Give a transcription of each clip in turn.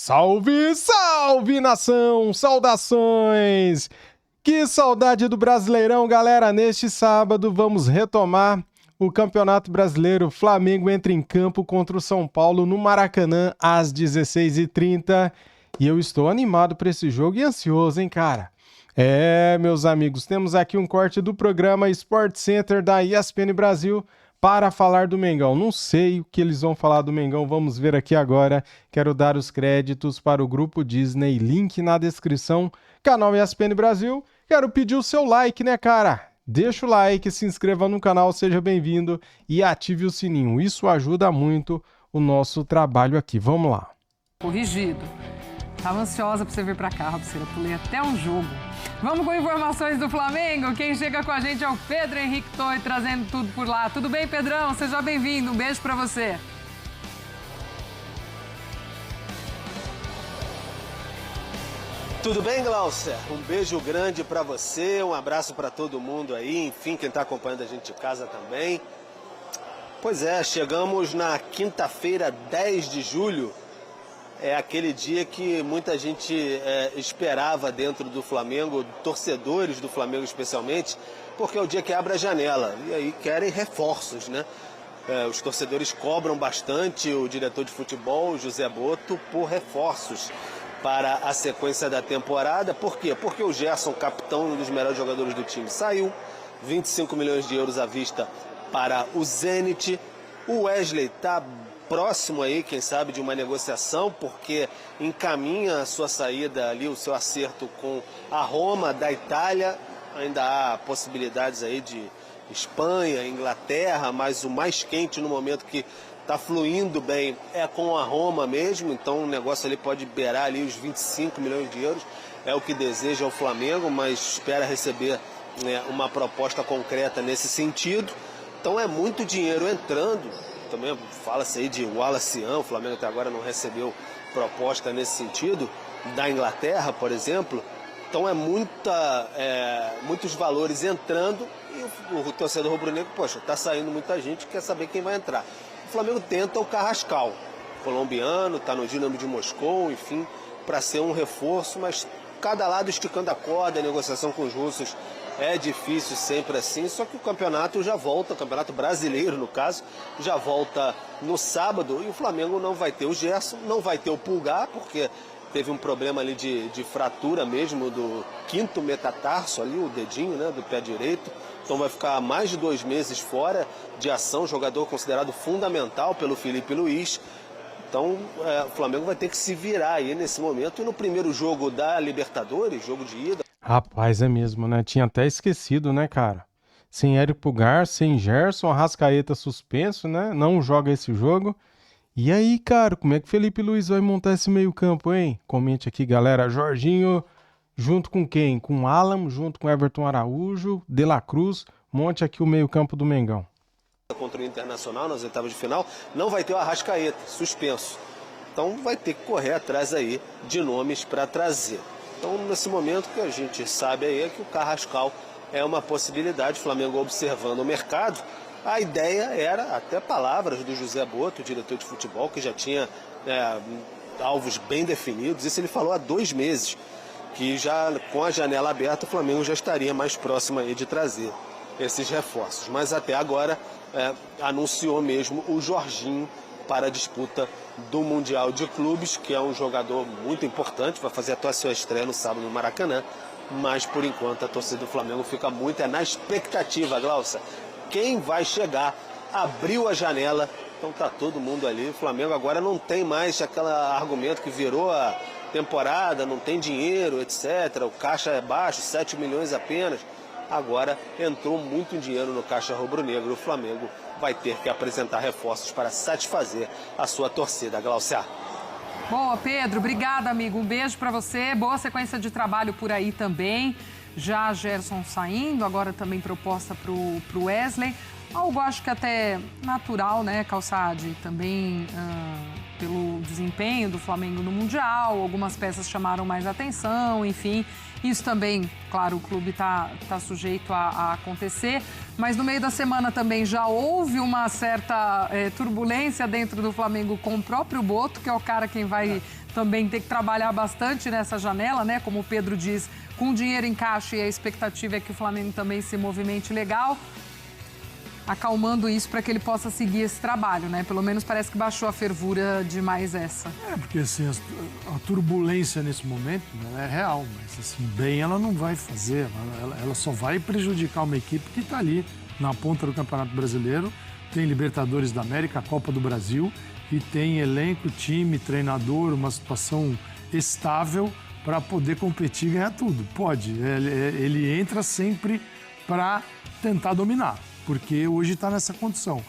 Salve, salve, nação! Saudações! Que saudade do Brasileirão, galera! Neste sábado vamos retomar o Campeonato Brasileiro. Flamengo entra em campo contra o São Paulo no Maracanã às 16h30. E eu estou animado para esse jogo e ansioso, hein, cara? Meus amigos, temos aqui um corte do programa Sport Center da ESPN Brasil para falar do Mengão. Não sei o que eles vão falar do Mengão, vamos ver aqui agora. Quero dar os créditos para o Grupo Disney, link na descrição, canal ESPN Brasil. Quero pedir o seu like, né, cara? Deixa o like, se inscreva no canal, seja bem-vindo e ative o sininho. Isso ajuda muito o nosso trabalho aqui. Vamos lá. Corrigido. Tava ansiosa pra você vir pra cá, Robson. Eu pulei até um jogo. Vamos com informações do Flamengo. Quem chega com a gente é o Pedro Henrique Toy, trazendo tudo por lá. Tudo bem, Pedrão? Seja bem-vindo. Um beijo pra você. Tudo bem, Glaucia? Um beijo grande pra você, um abraço pra todo mundo aí, enfim, quem tá acompanhando a gente de casa também. Pois é, chegamos na quinta-feira, 10 de julho. É aquele dia que muita gente esperava dentro do Flamengo, torcedores do Flamengo especialmente, porque é o dia que abre a janela. E aí querem reforços, né? Os torcedores cobram bastante o diretor de futebol, José Botto, por reforços para a sequência da temporada. Por quê? Porque o Gerson, capitão, um dos melhores jogadores do time, saiu. 25 milhões de euros à vista para o Zenit. O Wesley está próximo aí, quem sabe, de uma negociação, porque encaminha a sua saída ali, o seu acerto com a Roma da Itália. Ainda há possibilidades aí de Espanha, Inglaterra, mas o mais quente no momento que está fluindo bem é com a Roma mesmo, então o negócio ali pode beirar ali os 25 milhões de euros, é o que deseja o Flamengo, mas espera receber uma proposta concreta nesse sentido. Então é muito dinheiro entrando. Também fala-se aí de Wallace, o Flamengo até agora não recebeu proposta nesse sentido, da Inglaterra, por exemplo. Então é muitos valores entrando e o torcedor rubro-negro, poxa, tá saindo muita gente, quer saber quem vai entrar. O Flamengo tenta o Carrascal, colombiano, está no Dinamo de Moscou, enfim, para ser um reforço, mas cada lado esticando a corda, a negociação com os russos é difícil sempre assim, só que o campeonato já volta, o campeonato brasileiro no caso, já volta no sábado e o Flamengo não vai ter o Gerson, não vai ter o Pulgar, porque teve um problema ali de fratura mesmo do quinto metatarso ali, o dedinho, né, do pé direito. Então vai ficar mais de 2 meses fora de ação, jogador considerado fundamental pelo Felipe Luiz. Então o Flamengo vai ter que se virar aí nesse momento. E no primeiro jogo da Libertadores, jogo de ida... Rapaz, é mesmo, né? Tinha até esquecido, né, cara? Sem Érico Pulgar, sem Gerson, Arrascaeta suspenso, né? Não joga esse jogo. E aí, cara, como é que Felipe Luiz vai montar esse meio-campo, hein? Comente aqui, galera. Jorginho, junto com quem? Com Alan, junto com Everton Araújo, De La Cruz. Monte aqui o meio-campo do Mengão. Contra o Internacional nas oitavas de final, não vai ter o Arrascaeta, suspenso. Então vai ter que correr atrás aí de nomes para trazer. Então, nesse momento, o que a gente sabe aí é que o Carrascal é uma possibilidade, o Flamengo observando o mercado. A ideia era, até palavras do José Botto, diretor de futebol, que já tinha alvos bem definidos. Isso ele falou há 2 meses, que já com a janela aberta o Flamengo já estaria mais próximo aí de trazer esses reforços. Mas até agora anunciou mesmo o Jorginho para a disputa do Mundial de Clubes, que é um jogador muito importante, vai fazer a sua estreia no sábado no Maracanã, mas por enquanto a torcida do Flamengo fica muito na expectativa, Glaucia. Quem vai chegar? Abriu a janela, então tá todo mundo ali. O Flamengo agora não tem mais aquele argumento que virou a temporada, não tem dinheiro, etc. O caixa é baixo, 7 milhões apenas. Agora entrou muito dinheiro no caixa rubro-negro. O Flamengo vai ter que apresentar reforços para satisfazer a sua torcida. Glaucia. Boa, Pedro. Obrigada, amigo. Um beijo para você. Boa sequência de trabalho por aí também. Já Gerson saindo, agora também proposta pro Wesley. Algo acho que até natural, né, Calçade? Também pelo desempenho do Flamengo no Mundial, algumas peças chamaram mais atenção, enfim. Isso também, claro, o clube está sujeito a acontecer, mas no meio da semana também já houve uma certa turbulência dentro do Flamengo com o próprio Botto, que é o cara quem vai também ter que trabalhar bastante nessa janela, né? Como o Pedro diz, com dinheiro em caixa, e a expectativa é que o Flamengo também se movimente legal, acalmando isso para que ele possa seguir esse trabalho, né? Pelo menos parece que baixou a fervura demais essa. Porque assim, a turbulência nesse momento, ela é real, mas assim, bem ela não vai fazer, ela só vai prejudicar uma equipe que está ali na ponta do Campeonato Brasileiro, tem Libertadores da América, a Copa do Brasil, e tem elenco, time, treinador, uma situação estável para poder competir e ganhar tudo. Pode, ele entra sempre para tentar dominar, porque hoje está nessa condição.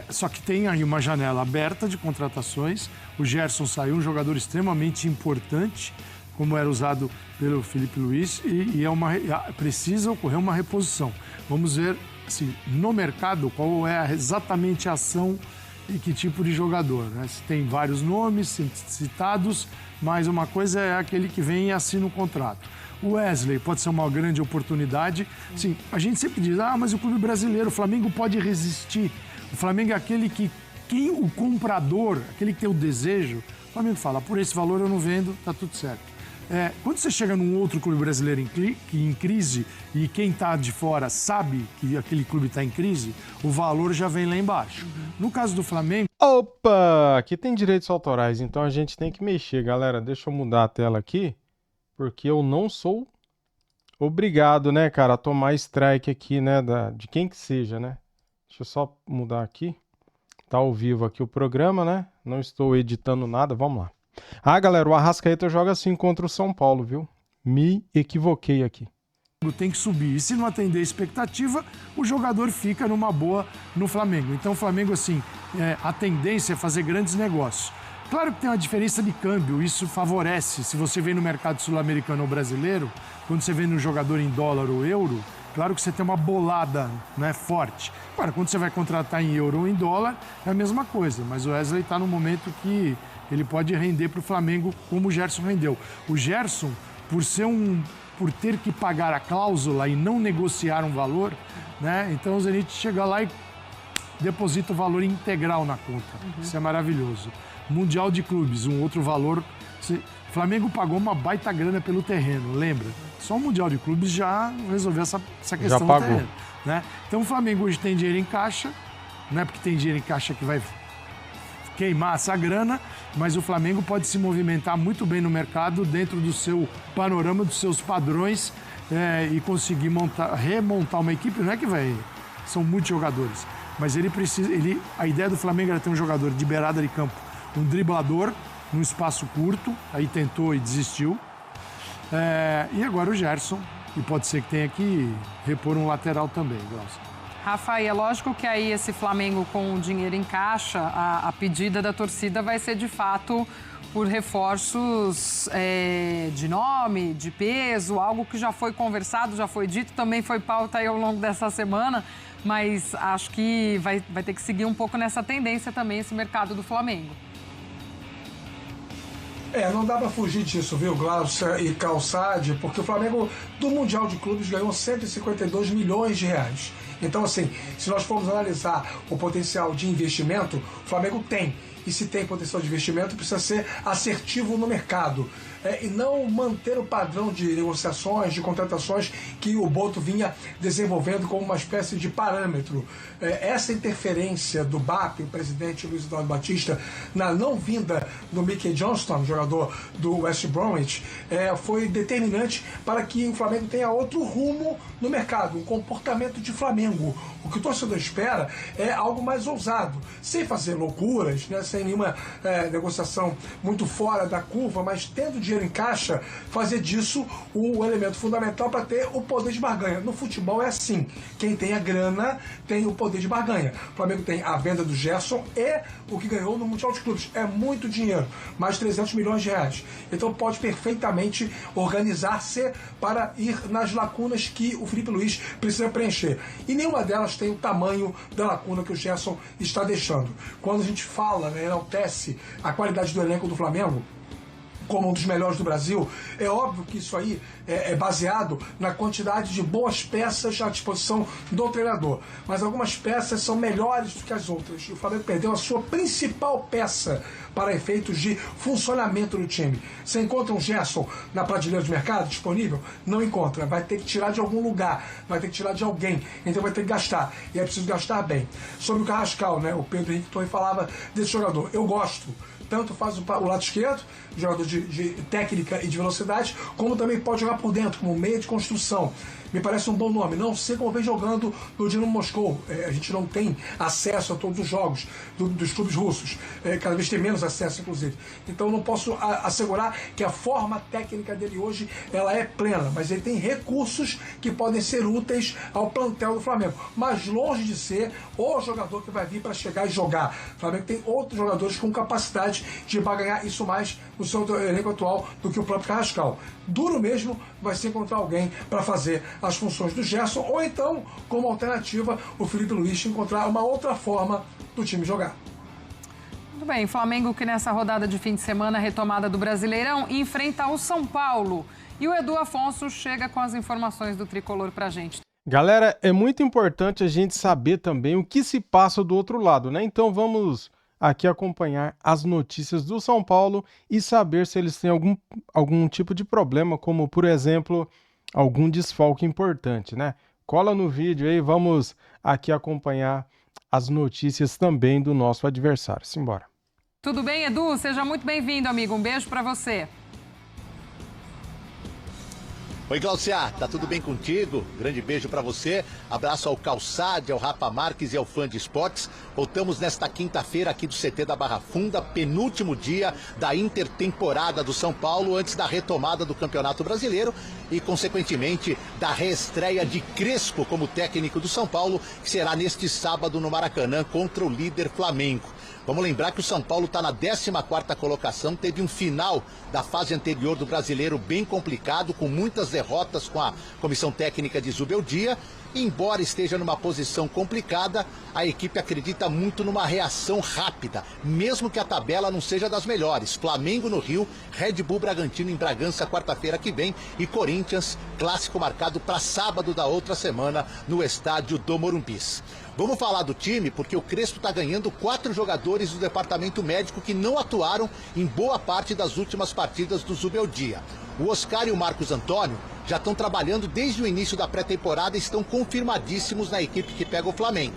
Só que tem aí uma janela aberta de contratações. O Gerson saiu, um jogador extremamente importante, como era usado pelo Felipe Luiz, e precisa ocorrer uma reposição. Vamos ver assim, no mercado qual é exatamente a ação e que tipo de jogador, né? Se tem vários nomes citados, mas uma coisa é aquele que vem e assina o contrato. O Wesley pode ser uma grande oportunidade. Sim, a gente sempre diz, mas o clube brasileiro, o Flamengo pode resistir. O Flamengo é aquele que, o comprador, aquele que tem o desejo, o Flamengo fala, por esse valor eu não vendo, tá tudo certo. Quando você chega num outro clube brasileiro em crise e quem está de fora sabe que aquele clube está em crise, o valor já vem lá embaixo. No caso do Flamengo... Opa! Aqui tem direitos autorais, então a gente tem que mexer, galera. Deixa eu mudar a tela aqui, porque eu não sou obrigado, né, cara, a tomar strike aqui, né, de quem que seja, né? Deixa eu só mudar aqui. Tá ao vivo aqui o programa, né? Não estou editando nada, vamos lá. Galera, o Arrascaeta joga assim contra o São Paulo, viu? Me equivoquei aqui. Tem que subir. E se não atender a expectativa, o jogador fica numa boa no Flamengo. Então o Flamengo, assim, a tendência é fazer grandes negócios. Claro que tem uma diferença de câmbio, isso favorece. Se você vem no mercado sul-americano ou brasileiro, quando você vem no jogador em dólar ou euro, claro que você tem uma bolada, né, forte. Agora, quando você vai contratar em euro ou em dólar, é a mesma coisa. Mas o Wesley está num momento que ele pode render para o Flamengo como o Gerson rendeu. O Gerson, por ter que pagar a cláusula e não negociar um valor, né? Então o Zenit chega lá e deposita o valor integral na conta. Isso é maravilhoso. Mundial de Clubes, um outro valor. O Flamengo pagou uma baita grana pelo terreno, lembra? Só o Mundial de Clubes já resolveu essa questão do terreno, né? Então o Flamengo hoje tem dinheiro em caixa, né? Porque tem dinheiro em caixa que vai queimar essa grana, mas o Flamengo pode se movimentar muito bem no mercado dentro do seu panorama, dos seus padrões, e conseguir remontar uma equipe. Não é que são muitos jogadores, mas a ideia do Flamengo era ter um jogador de beirada de campo, um driblador num espaço curto, aí tentou e desistiu, e agora o Gerson, e pode ser que tenha que repor um lateral também, Glaucio. Rafa, é lógico que aí esse Flamengo com o dinheiro em caixa, a pedida da torcida vai ser de fato por reforços de nome, de peso, algo que já foi conversado, já foi dito, também foi pauta aí ao longo dessa semana, mas acho que vai ter que seguir um pouco nessa tendência também esse mercado do Flamengo. Não dá para fugir disso, viu, Glaucia e Calçade, porque o Flamengo do Mundial de Clubes ganhou 152 milhões de reais. Então, assim, se nós formos analisar o potencial de investimento, o Flamengo tem. E se tem potencial de investimento, precisa ser assertivo no mercado. E não manter o padrão de negociações, de contratações que o Boto vinha desenvolvendo como uma espécie de parâmetro. Essa interferência do BAP, o presidente Luiz Eduardo Batista, na não vinda do Mickey Johnston, jogador do West Bromwich, foi determinante para que o Flamengo tenha outro rumo no mercado, um comportamento de Flamengo. O que o torcedor espera é algo mais ousado, sem fazer loucuras, né, sem nenhuma negociação muito fora da curva, mas tendo dinheiro em caixa, fazer disso o elemento fundamental para ter o poder de barganha. No futebol é assim, quem tem a grana tem o poder de barganha. O Flamengo tem a venda do Gerson e o que ganhou no Mundial de Clubes. É muito dinheiro, mais 300 milhões de reais. Então pode perfeitamente organizar-se para ir nas lacunas que o Felipe Luiz precisa preencher. E nenhuma delas tem o tamanho da lacuna que o Gerson está deixando. Quando a gente fala, enaltece a qualidade do elenco do Flamengo, como um dos melhores do Brasil, é óbvio que isso aí é baseado na quantidade de boas peças à disposição do treinador. Mas algumas peças são melhores do que as outras. E o Flamengo perdeu a sua principal peça para efeitos de funcionamento do time. Você encontra um Gerson na prateleira de mercado disponível? Não encontra. Vai ter que tirar de algum lugar, vai ter que tirar de alguém. Então vai ter que gastar. E é preciso gastar bem. Sobre o Carrascal, né? O Pedro Henrique Torre falava desse jogador. Eu gosto. Tanto faz o lado esquerdo, jogador de técnica e de velocidade, como também pode jogar por dentro, como meio de construção. Me parece um bom nome. Não sei como vem jogando no Dinamo Moscou. A gente não tem acesso a todos os jogos dos clubes russos. Cada vez tem menos acesso, inclusive. Então não posso assegurar que a forma técnica dele hoje ela é plena, mas ele tem recursos que podem ser úteis ao plantel do Flamengo. Mas longe de ser o jogador que vai vir para chegar e jogar. O Flamengo tem outros jogadores com capacidade de ganhar isso mais no seu elenco atual do que o próprio Carrascal. Duro mesmo vai ser encontrar alguém para fazer as funções do Gerson, ou então, como alternativa, o Felipe Luís encontrar uma outra forma do time jogar. Muito bem, Flamengo que nessa rodada de fim de semana, retomada do Brasileirão, enfrenta o São Paulo. E o Edu Afonso chega com as informações do Tricolor pra gente. Galera, é muito importante a gente saber também o que se passa do outro lado, né? Então vamos aqui acompanhar as notícias do São Paulo e saber se eles têm algum tipo de problema, como, por exemplo, algum desfalque importante, né? Cola no vídeo aí, vamos aqui acompanhar as notícias também do nosso adversário. Simbora. Tudo bem, Edu? Seja muito bem-vindo, amigo. Um beijo pra você. Oi, Glaucia, tá tudo bem contigo? Grande beijo pra você, abraço ao Calçade, ao Rafa Marques e ao Fã de Esportes. Voltamos nesta quinta-feira aqui do CT da Barra Funda, penúltimo dia da intertemporada do São Paulo, antes da retomada do Campeonato Brasileiro e, consequentemente, da reestreia de Crespo como técnico do São Paulo, que será neste sábado no Maracanã contra o líder Flamengo. Vamos lembrar que o São Paulo está na 14ª colocação, teve um final da fase anterior do Brasileiro bem complicado, com muitas derrotas com a comissão técnica de Zubeldia. Embora esteja numa posição complicada, a equipe acredita muito numa reação rápida, mesmo que a tabela não seja das melhores. Flamengo no Rio, Red Bull Bragantino em Bragança quarta-feira que vem e Corinthians, clássico marcado para sábado da outra semana no estádio do Morumbis. Vamos falar do time porque o Crespo está ganhando 4 jogadores do departamento médico que não atuaram em boa parte das últimas partidas do Zubeldia. O Oscar e o Marcos Antônio já estão trabalhando desde o início da pré-temporada e estão confirmadíssimos na equipe que pega o Flamengo.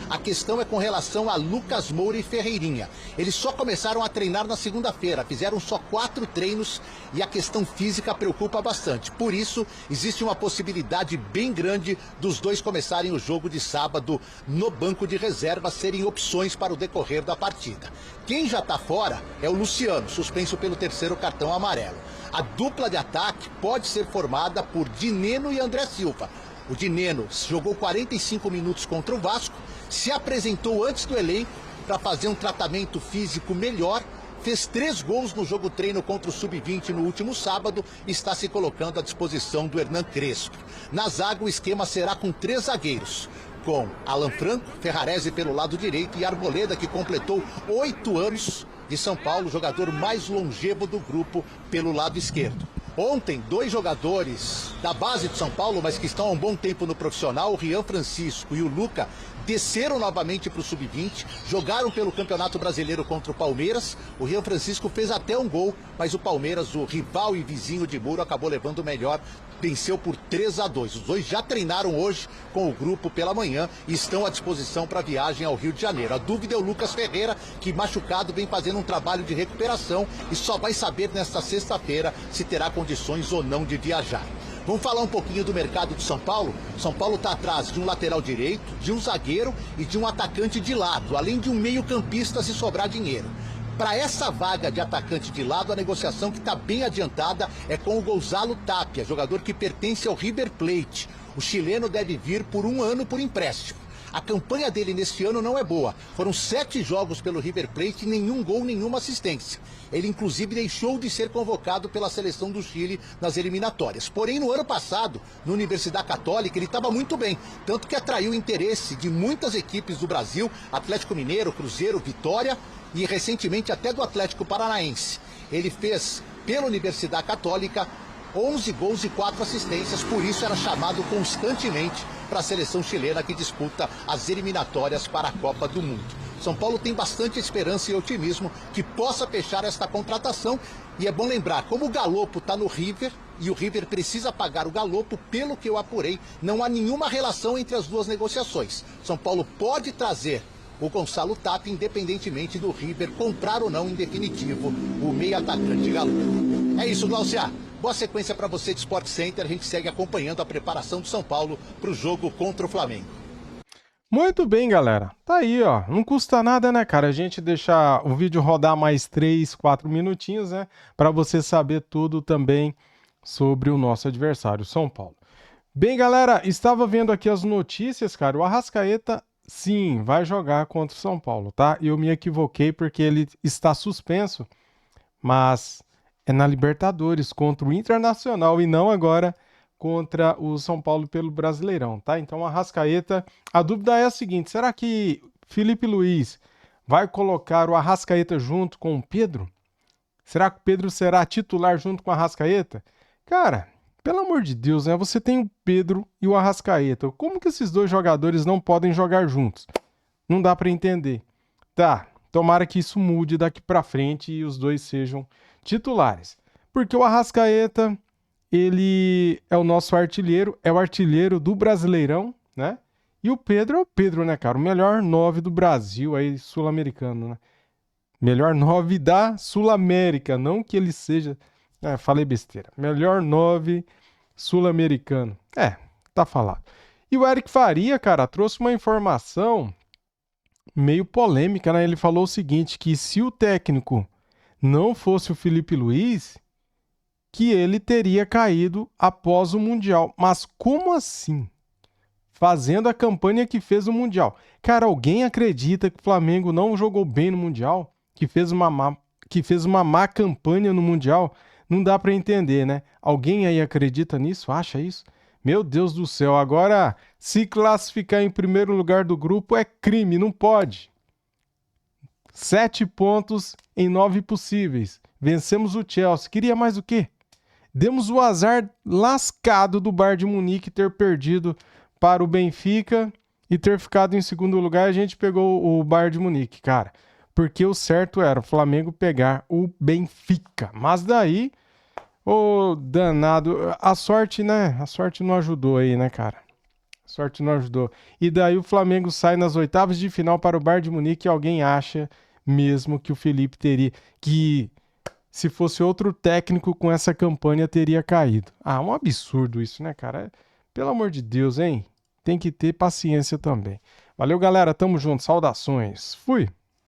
A questão é com relação a Lucas Moura e Ferreirinha. Eles só começaram a treinar na segunda-feira, fizeram só 4 treinos e a questão física preocupa bastante. Por isso, existe uma possibilidade bem grande dos dois começarem o jogo de sábado no banco de reserva, serem opções para o decorrer da partida. Quem já está fora é o Luciano, suspenso pelo 3º cartão amarelo. A dupla de ataque pode ser formada por Dineno e André Silva. O Dineno jogou 45 minutos contra o Vasco, se apresentou antes do elenco para fazer um tratamento físico melhor, fez 3 gols no jogo treino contra o Sub-20 no último sábado e está se colocando à disposição do Hernan Crespo. Na zaga, o esquema será com 3 zagueiros, com Alan Franco, Ferrarese pelo lado direito e Arboleda, que completou 8 anos de São Paulo, jogador mais longevo do grupo pelo lado esquerdo. Ontem, 2 jogadores da base de São Paulo, mas que estão há um bom tempo no profissional, o Rian Francisco e o Luca, desceram novamente para o Sub-20, jogaram pelo Campeonato Brasileiro contra o Palmeiras. O Rian Francisco fez até um gol, mas o Palmeiras, o rival e vizinho de Muro, acabou levando o melhor, venceu por 3-2. Os dois já treinaram hoje com o grupo pela manhã e estão à disposição para a viagem ao Rio de Janeiro. A dúvida é o Lucas Ferreira, que machucado vem fazendo um trabalho de recuperação e só vai saber nesta sexta-feira se terá condições ou não de viajar. Vamos falar um pouquinho do mercado de São Paulo. São Paulo está atrás de um lateral direito, de um zagueiro e de um atacante de lado, além de um meio-campista se sobrar dinheiro. Para essa vaga de atacante de lado, a negociação que está bem adiantada é com o Gonzalo Tapia, jogador que pertence ao River Plate. O chileno deve vir por 1 ano por empréstimo. A campanha dele neste ano não é boa. Foram 7 jogos pelo River Plate e nenhum gol, nenhuma assistência. Ele, inclusive, deixou de ser convocado pela seleção do Chile nas eliminatórias. Porém, no ano passado, na Universidade Católica, ele estava muito bem. Tanto que atraiu o interesse de muitas equipes do Brasil, Atlético Mineiro, Cruzeiro, Vitória e, recentemente, até do Atlético Paranaense. Ele fez, pela Universidade Católica, 11 gols e 4 assistências, por isso era chamado constantemente para a seleção chilena que disputa as eliminatórias para a Copa do Mundo. São Paulo tem bastante esperança e otimismo que possa fechar esta contratação. E é bom lembrar, como o Galopo está no River e o River precisa pagar o Galopo, pelo que eu apurei, não há nenhuma relação entre as duas negociações. São Paulo pode trazer o Gonçalo Tapia, independentemente do River comprar ou não, em definitivo, o meio atacante Galopo. É isso, Glaucia. Boa sequência para você de Sport Center. A gente segue acompanhando a preparação do São Paulo para o jogo contra o Flamengo. Muito bem, galera. Tá aí, ó. Não custa nada, né, cara? A gente deixar o vídeo rodar mais 3, 4 minutinhos, né? Para você saber tudo também sobre o nosso adversário, São Paulo. Bem, galera, estava vendo aqui as notícias, cara. O Arrascaeta, sim, vai jogar contra o São Paulo, tá? Eu me equivoquei porque ele está suspenso, mas é na Libertadores contra o Internacional e não agora contra o São Paulo pelo Brasileirão, tá? Então, o Arrascaeta, a dúvida é a seguinte, será que Felipe Luiz vai colocar o Arrascaeta junto com o Pedro? Será que o Pedro será titular junto com o Arrascaeta? Cara, pelo amor de Deus, né? Você tem o Pedro e o Arrascaeta. Como que esses dois jogadores não podem jogar juntos? Não dá para entender. Tá, tomara que isso mude daqui para frente e os dois sejam titulares. Porque o Arrascaeta, ele é o nosso artilheiro, é o artilheiro do Brasileirão, né? E o Pedro é o Pedro, né, cara? O melhor 9 do Brasil, aí, sul-americano, né? Melhor 9 da Sul-América, não que ele seja... falei besteira. Melhor 9 sul-americano. Tá falado. E o Eric Faria, cara, trouxe uma informação meio polêmica, né? Ele falou o seguinte, que se o técnico não fosse o Felipe Luiz, que ele teria caído após o Mundial. Mas como assim? Fazendo a campanha que fez o Mundial. Cara, alguém acredita que o Flamengo não jogou bem no Mundial? Que fez uma má campanha no Mundial? Não dá para entender, né? Alguém aí acredita nisso? Acha isso? Meu Deus do céu, agora se classificar em primeiro lugar do grupo é crime, não pode. 7 pontos em 9 possíveis. Vencemos o Chelsea. Queria mais o quê? Demos o azar lascado do Bayern de Munique ter perdido para o Benfica e ter ficado em segundo lugar. A gente pegou o Bayern de Munique, cara. Porque o certo era o Flamengo pegar o Benfica. Mas daí, ô danado, a sorte, né? A sorte não ajudou aí, né, cara? A sorte não ajudou. E daí o Flamengo sai nas oitavas de final para o Bayern de Munique e alguém acha mesmo que o Felipe teria... que se fosse outro técnico com essa campanha teria caído. Um absurdo isso, né, cara? Pelo amor de Deus, hein? Tem que ter paciência também. Valeu, galera. Tamo junto. Saudações. Fui!